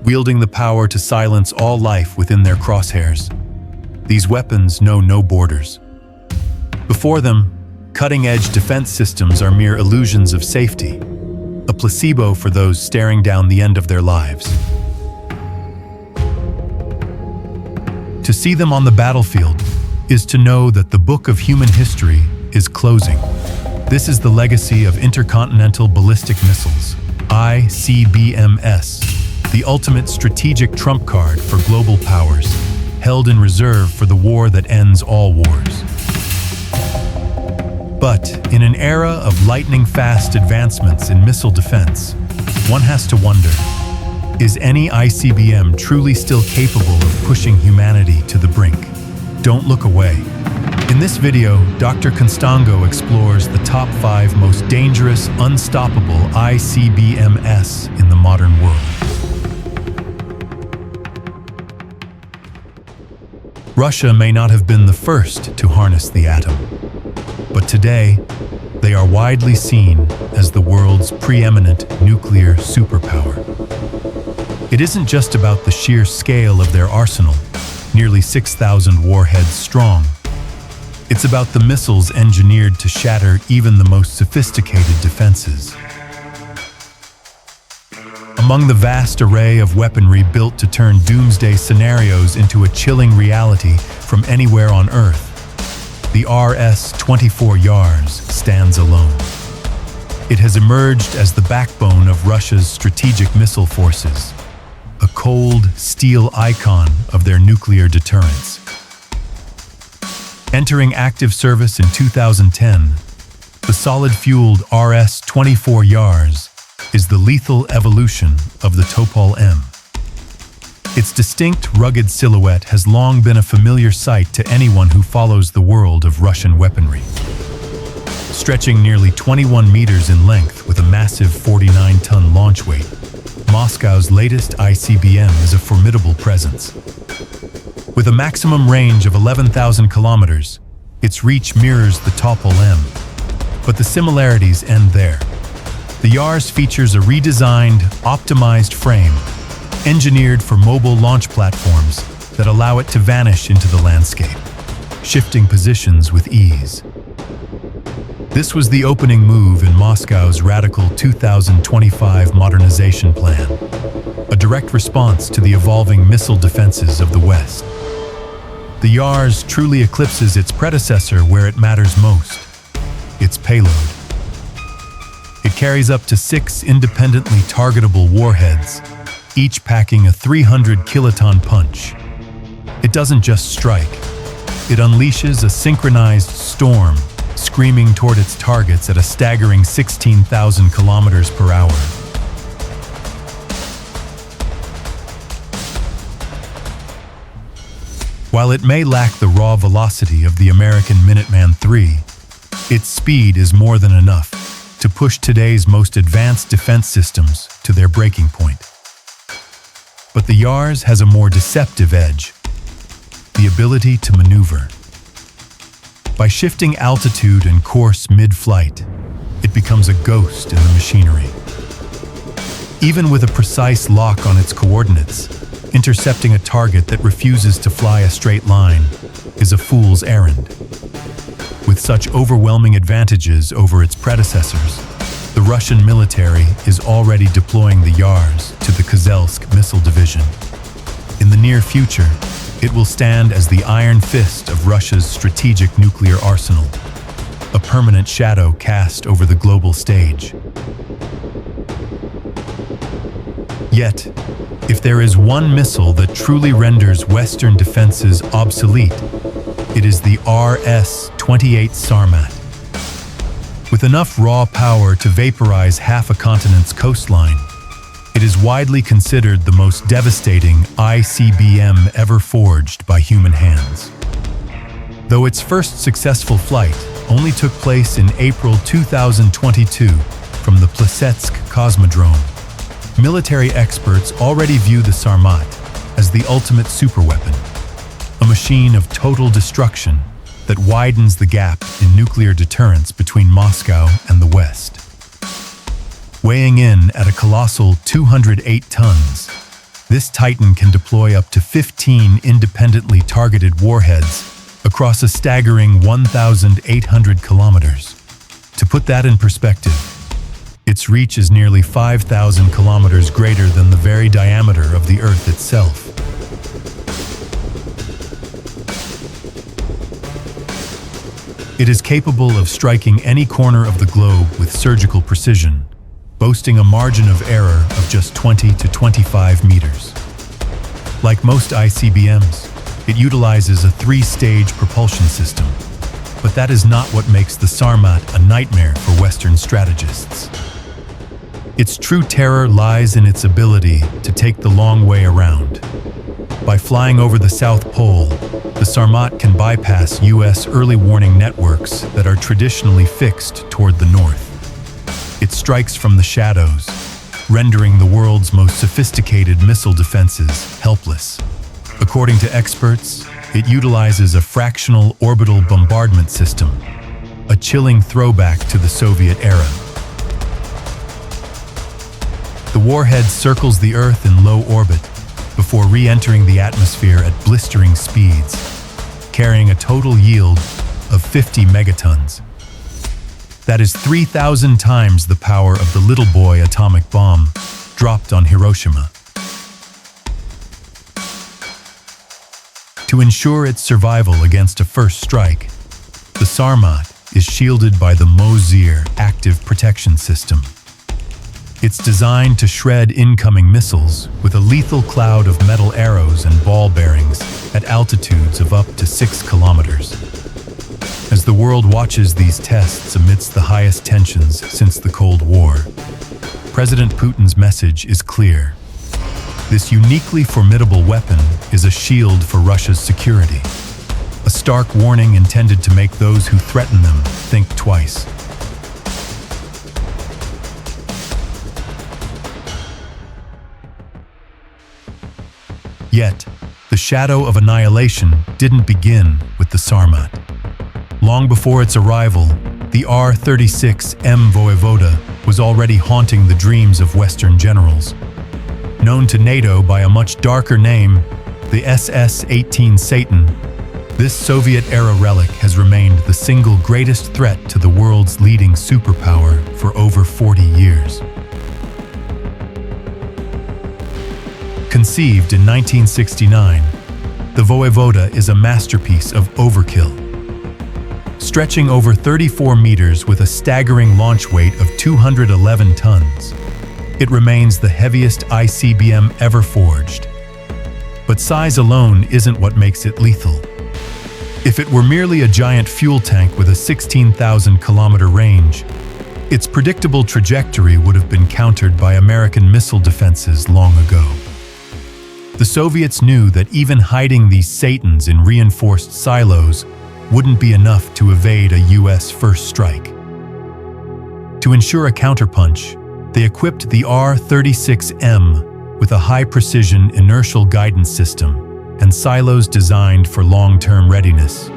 wielding the power to silence all life within their crosshairs. These weapons know no borders. Before them, cutting-edge defense systems are mere illusions of safety, a placebo for those staring down the end of their lives. To see them on the battlefield is to know that the book of human history is closing. This is the legacy of Intercontinental Ballistic Missiles, ICBMs, the ultimate strategic trump card for global powers, held in reserve for the war that ends all wars. But in an era of lightning-fast advancements in missile defense, one has to wonder, is any ICBM truly still capable of pushing humanity to the brink? Don't look away. In this video, Dr. Constango explores the top 5 most dangerous, unstoppable ICBMs in the modern world. Russia may not have been the first to harness the atom, but today, they are widely seen as the world's preeminent nuclear superpower. It isn't just about the sheer scale of their arsenal, nearly 6,000 warheads strong. It's about the missiles engineered to shatter even the most sophisticated defenses. Among the vast array of weaponry built to turn doomsday scenarios into a chilling reality from anywhere on Earth, the RS-24 Yars stands alone. It has emerged as the backbone of Russia's strategic missile forces, a cold steel icon of their nuclear deterrence. Entering active service in 2010, the solid-fueled RS-24 Yars is the lethal evolution of the Topol-M. Its distinct, rugged silhouette has long been a familiar sight to anyone who follows the world of Russian weaponry. Stretching nearly 21 meters in length with a massive 49-ton launch weight, Moscow's latest ICBM is a formidable presence. With a maximum range of 11,000 kilometers, its reach mirrors the Topol-M, but the similarities end there. The Yars features a redesigned, optimized frame, engineered for mobile launch platforms that allow it to vanish into the landscape, shifting positions with ease. This was the opening move in Moscow's radical 2025 modernization plan, a direct response to the evolving missile defenses of the West. The Yars truly eclipses its predecessor where it matters most, its payload. It carries up to 6 independently targetable warheads, each packing a 300-kiloton punch. It doesn't just strike, it unleashes a synchronized storm, screaming toward its targets at a staggering 16,000 kilometers per hour. While it may lack the raw velocity of the American Minuteman III, its speed is more than enough to push today's most advanced defense systems to their breaking point. But the Yars has a more deceptive edge, the ability to maneuver. By shifting altitude and course mid-flight, it becomes a ghost in the machinery. Even with a precise lock on its coordinates, intercepting a target that refuses to fly a straight line is a fool's errand. With such overwhelming advantages over its predecessors, the Russian military is already deploying the Yars to the Kozelsk missile division. In the near future, it will stand as the iron fist of Russia's strategic nuclear arsenal, a permanent shadow cast over the global stage. Yet, if there is one missile that truly renders Western defenses obsolete, it is the RS-28 Sarmat. With enough raw power to vaporize half a continent's coastline, it is widely considered the most devastating ICBM ever forged by human hands. Though its first successful flight only took place in April 2022 from the Plesetsk Cosmodrome, military experts already view the Sarmat as the ultimate superweapon, a machine of total destruction that widens the gap in nuclear deterrence between Moscow and the West. Weighing in at a colossal 208 tons, This Titan can deploy up to 15 independently targeted warheads across a staggering 1,800 kilometers. To put that in perspective, its reach is nearly 5,000 kilometers greater than the very diameter of the Earth itself. It is capable of striking any corner of the globe with surgical precision, boasting a margin of error of just 20 to 25 meters. Like most ICBMs, it utilizes a three-stage propulsion system, but that is not what makes the Sarmat a nightmare for Western strategists. Its true terror lies in its ability to take the long way around. By flying over the South Pole, the Sarmat can bypass U.S. early warning networks that are traditionally fixed toward the north. It strikes from the shadows, rendering the world's most sophisticated missile defenses helpless. According to experts, it utilizes a fractional orbital bombardment system, a chilling throwback to the Soviet era. The warhead circles the Earth in low orbit before re-entering the atmosphere at blistering speeds, carrying a total yield of 50 megatons. That is 3,000 times the power of the Little Boy atomic bomb dropped on Hiroshima. To ensure its survival against a first strike, the Sarmat is shielded by the Mozir active protection system. It's designed to shred incoming missiles with a lethal cloud of metal arrows and ball bearings at altitudes of up to 6 kilometers. As the world watches these tests amidst the highest tensions since the Cold War, President Putin's message is clear. This uniquely formidable weapon is a shield for Russia's security, a stark warning intended to make those who threaten them think twice. Yet, the shadow of annihilation didn't begin with the Sarmat. Long before its arrival, the R-36M Voyevoda was already haunting the dreams of Western generals. Known to NATO by a much darker name, the SS-18 Satan, this Soviet-era relic has remained the single greatest threat to the world's leading superpower for over 40 years. Conceived in 1969, the Voyevoda is a masterpiece of overkill. Stretching over 34 meters with a staggering launch weight of 211 tons, it remains the heaviest ICBM ever forged. But size alone isn't what makes it lethal. If it were merely a giant fuel tank with a 16,000-kilometer range, its predictable trajectory would have been countered by American missile defenses long ago. The Soviets knew that even hiding these Satans in reinforced silos wouldn't be enough to evade a U.S. first strike. To ensure a counterpunch, they equipped the R-36M with a high-precision inertial guidance system and silos designed for long-term readiness.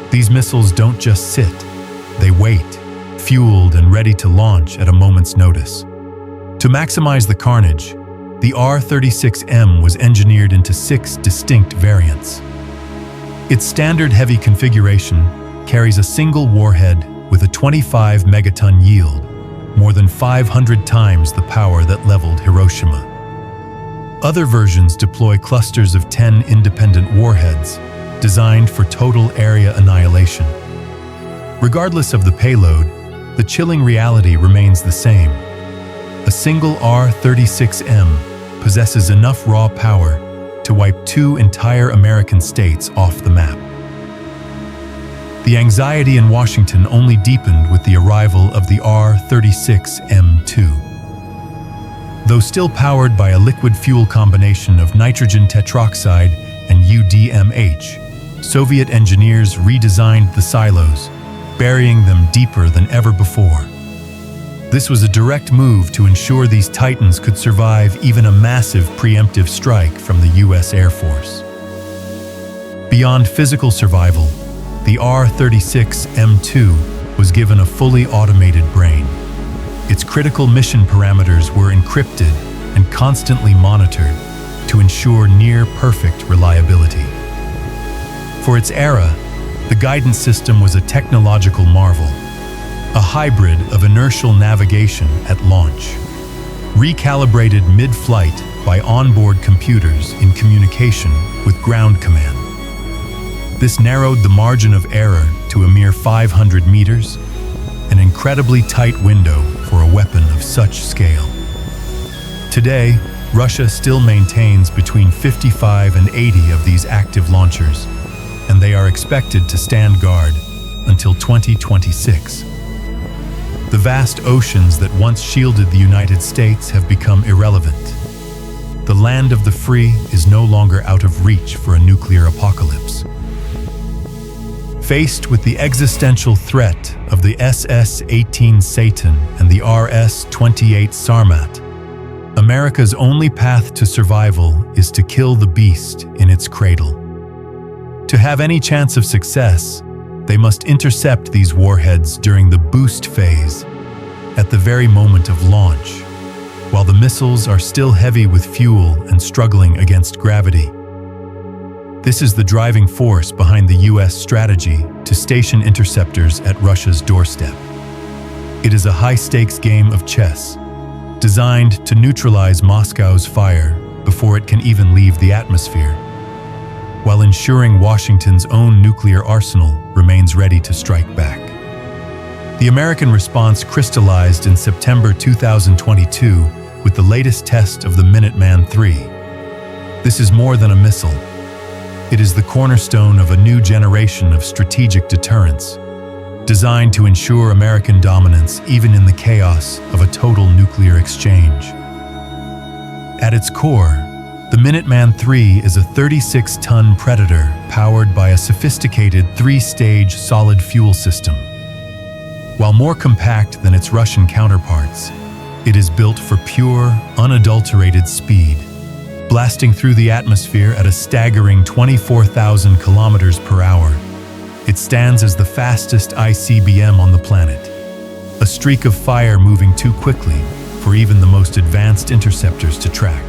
These missiles don't just sit, they wait, fueled and ready to launch at a moment's notice. To maximize the carnage, the R-36M was engineered into 6 distinct variants. Its standard heavy configuration carries a single warhead with a 25 megaton yield, more than 500 times the power that leveled Hiroshima. Other versions deploy clusters of 10 independent warheads designed for total area annihilation. Regardless of the payload, the chilling reality remains the same. A single R-36M possesses enough raw power to wipe 2 entire American states off the map. The anxiety in Washington only deepened with the arrival of the R-36M2. Though still powered by a liquid fuel combination of nitrogen tetroxide and UDMH, Soviet engineers redesigned the silos, burying them deeper than ever before. This was a direct move to ensure these Titans could survive even a massive preemptive strike from the U.S. Air Force. Beyond physical survival, the R-36M2 was given a fully automated brain. Its critical mission parameters were encrypted and constantly monitored, to ensure near-perfect reliability. For its era, the guidance system was a technological marvel, a hybrid of inertial navigation at launch, recalibrated mid-flight by onboard computers in communication with ground command. This narrowed the margin of error to a mere 500 meters, an incredibly tight window for a weapon of such scale. Today, Russia still maintains between 55 and 80 of these active launchers, and they are expected to stand guard until 2026. The vast oceans that once shielded the United States have become irrelevant. The land of the free is no longer out of reach for a nuclear apocalypse. Faced with the existential threat of the SS-18 Satan and the RS-28 Sarmat, America's only path to survival is to kill the beast in its cradle. To have any chance of success, they must intercept these warheads during the boost phase, at the very moment of launch, while the missiles are still heavy with fuel and struggling against gravity. This is the driving force behind the U.S. strategy to station interceptors at Russia's doorstep. It is a high-stakes game of chess, designed to neutralize Moscow's fire before it can even leave the atmosphere, while ensuring Washington's own nuclear arsenal remains ready to strike back. The American response crystallized in September 2022 with the latest test of the Minuteman III. This is more than a missile. It is the cornerstone of a new generation of strategic deterrence, designed to ensure American dominance even in the chaos of a total nuclear exchange. At its core, the Minuteman III is a 36-ton Predator powered by a sophisticated 3-stage solid fuel system. While more compact than its Russian counterparts, it is built for pure, unadulterated speed, blasting through the atmosphere at a staggering 24,000 kilometers per hour. It stands as the fastest ICBM on the planet, a streak of fire moving too quickly for even the most advanced interceptors to track.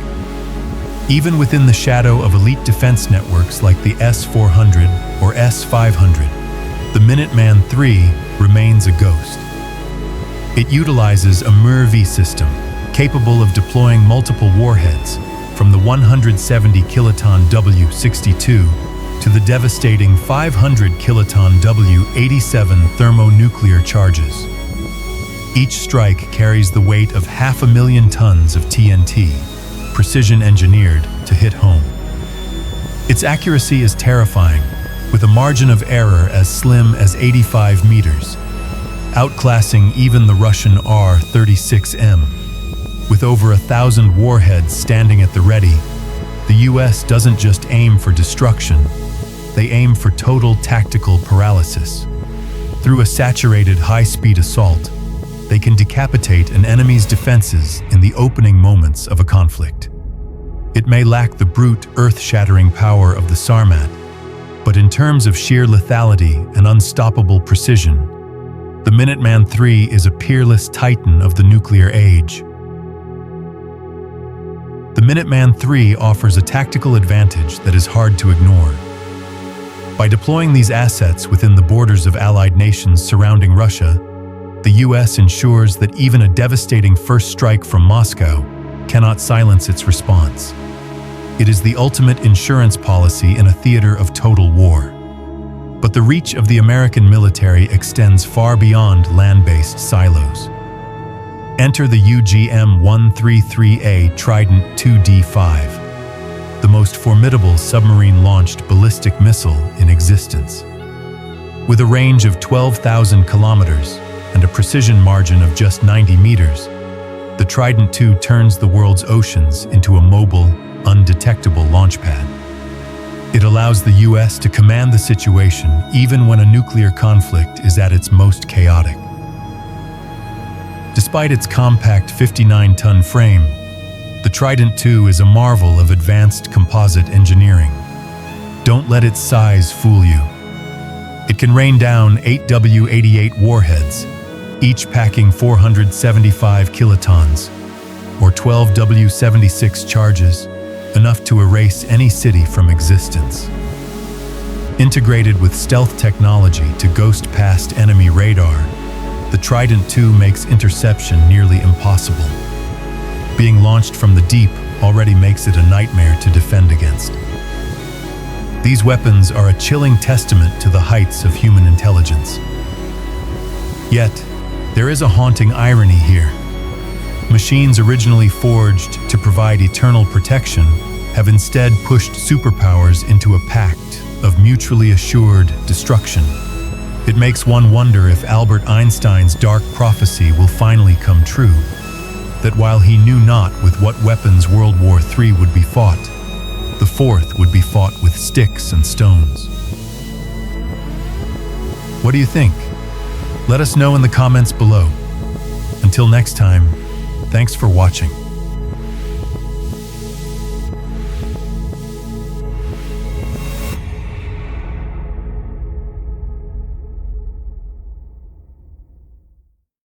Even within the shadow of elite defense networks like the S-400 or S-500, the Minuteman III remains a ghost. It utilizes a MIRV system capable of deploying multiple warheads, from the 170-kiloton W-62 to the devastating 500-kiloton W-87 thermonuclear charges. Each strike carries the weight of 500,000 tons of TNT, precision-engineered to hit home. Its accuracy is terrifying, with a margin of error as slim as 85 meters, outclassing even the Russian R-36M. With over 1,000 warheads standing at the ready, the U.S. doesn't just aim for destruction, they aim for total tactical paralysis. Through a saturated high-speed assault, they can decapitate an enemy's defenses in the opening moments of a conflict. It may lack the brute, earth-shattering power of the Sarmat, but in terms of sheer lethality and unstoppable precision, the Minuteman III is a peerless titan of the nuclear age. The Minuteman III offers a tactical advantage that is hard to ignore. By deploying these assets within the borders of allied nations surrounding Russia, the U.S. ensures that even a devastating first strike from Moscow cannot silence its response. It is the ultimate insurance policy in a theater of total war. But the reach of the American military extends far beyond land-based silos. Enter the UGM-133A Trident 2D5, the most formidable submarine-launched ballistic missile in existence. With a range of 12,000 kilometers and a precision margin of just 90 meters, the Trident II turns the world's oceans into a mobile, undetectable launchpad. It allows the U.S. to command the situation even when a nuclear conflict is at its most chaotic. Despite its compact 59-ton frame, the Trident II is a marvel of advanced composite engineering. Don't let its size fool you. It can rain down 8 W-88 warheads, each packing 475 kilotons, or 12 W-76 charges, enough to erase any city from existence. Integrated with stealth technology to ghost past enemy radar, the Trident II makes interception nearly impossible. Being launched from the deep already makes it a nightmare to defend against. These weapons are a chilling testament to the heights of human intelligence. Yet, there is a haunting irony here. Machines originally forged to provide eternal protection have instead pushed superpowers into a pact of mutually assured destruction. It makes one wonder if Albert Einstein's dark prophecy will finally come true, that while he knew not with what weapons World War III would be fought, the fourth would be fought with sticks and stones. What do you think? Let us know in the comments below. Until next time, thanks for watching.